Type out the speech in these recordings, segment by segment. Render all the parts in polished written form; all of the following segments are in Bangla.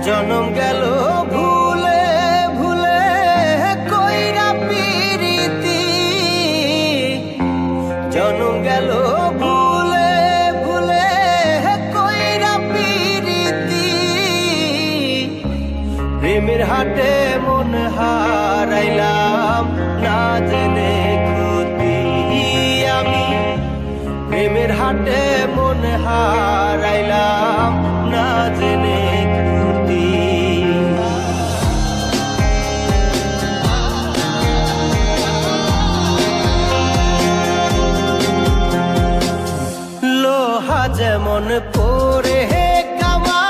জনম গেল ভুলে ভুলে কইরা পিরিতি, জনম গেল ভুলে ভুলে কইরা পিরিতি। প্রেমের হাটে মন হারাইলাম না জেনে ক্ষতি আমি, প্রেমের হাটে মন হারাইলাম না জেনে ক্ষতি। লোহা যেমন পরে কামা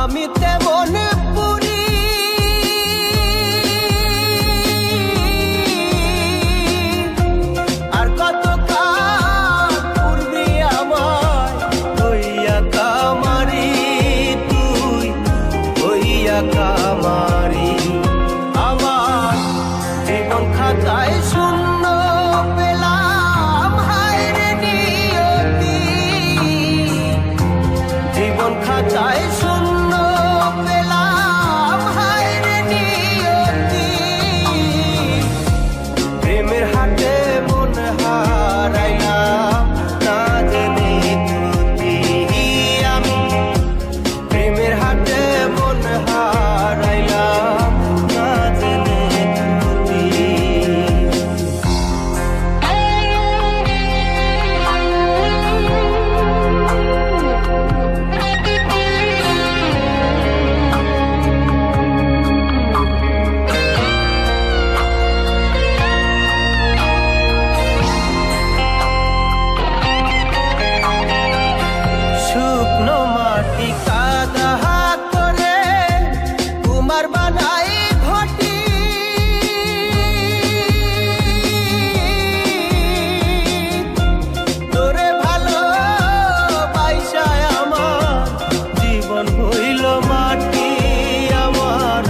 আমি তেমন পুরি, আর কত কাল পূর্বে আমার হইয়া কামারি, তুই হইয়া কামারি। আমার জীবন খাতায় শূন্য পেলাম হায় রে নিয়তি, জীবন খাতায় শূন্য পেলাম হায় রে নিয়তি। প্রেমের হাটে মন হারাইলাম না জেনে ক্ষতি আমি, প্রেমের হাটে মন হারাইলাম না জেনে ক্ষতি। শুকনো মাটি কাদা করে কুমার বানাই ঘটি, তোরে ভালো বাইসায় আমার জীবন হইল মাটি, আমার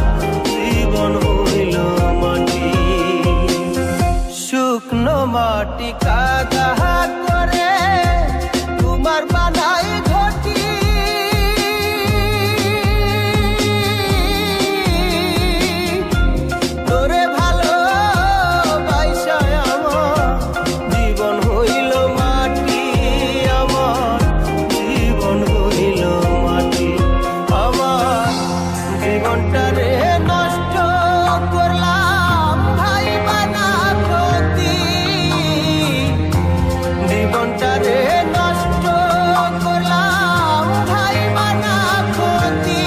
জীবন হইল মাটি। শুকনো মাটি কাদা করে কুমার বানাই ঘটি, তোরে ভালো বাইসায় আমার জীবন হইল মাটি, আমার জীবন হইল মাটি। আমার জীবনটারে নষ্ট করলাম ভাই বানা ক্ষতি, জীবনটারে নষ্ট করলাম ভাই বানা ক্ষতি।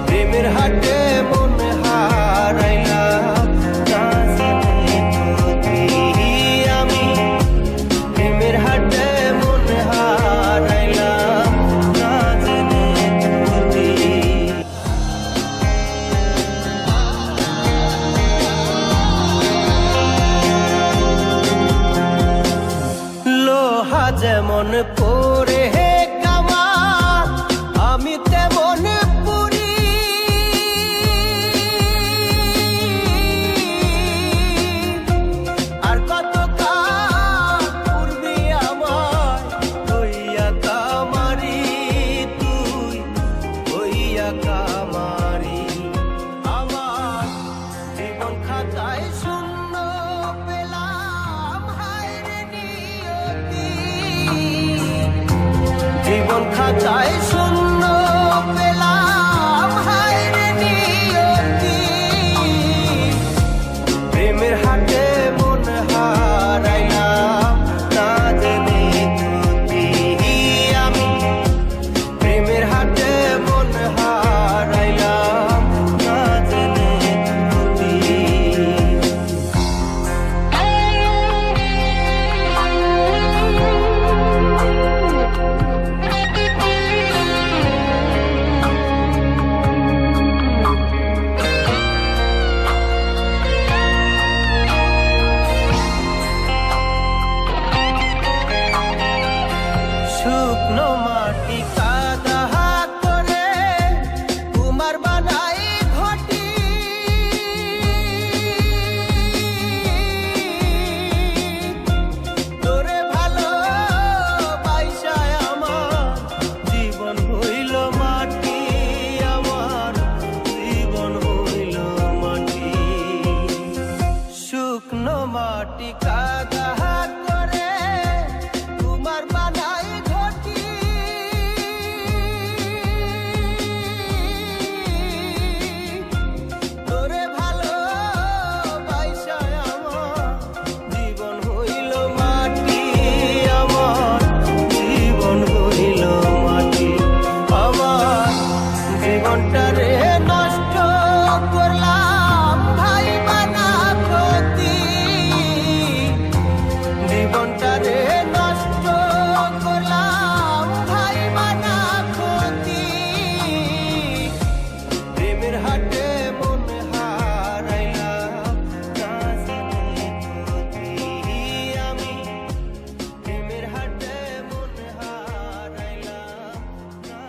প্রেমের হাটে মন হারাইলাম না জেনে ক্ষতি আমি, প্রেমের হাটে মন হারাইলাম না জেনে ক্ষতি। লোহা যেমন পরে কামা আমি তেমন পুরি, আর কত কাল পূর্বে আমার হইয়া কামারি, তুই হইয়া কামারি। আমার জীবন খাতায় শূন্য পেলাম হায় রে নিয়তি, জীবন খাতায় শূন্য পেলাম হায় রে নিয়তি। প্রেমের হাটে মন হারাইলাম না জেনে ক্ষতি আমি, প্রেমের হাটে মন হারাইলাম না জেনে ক্ষতি। শুকনো মাটি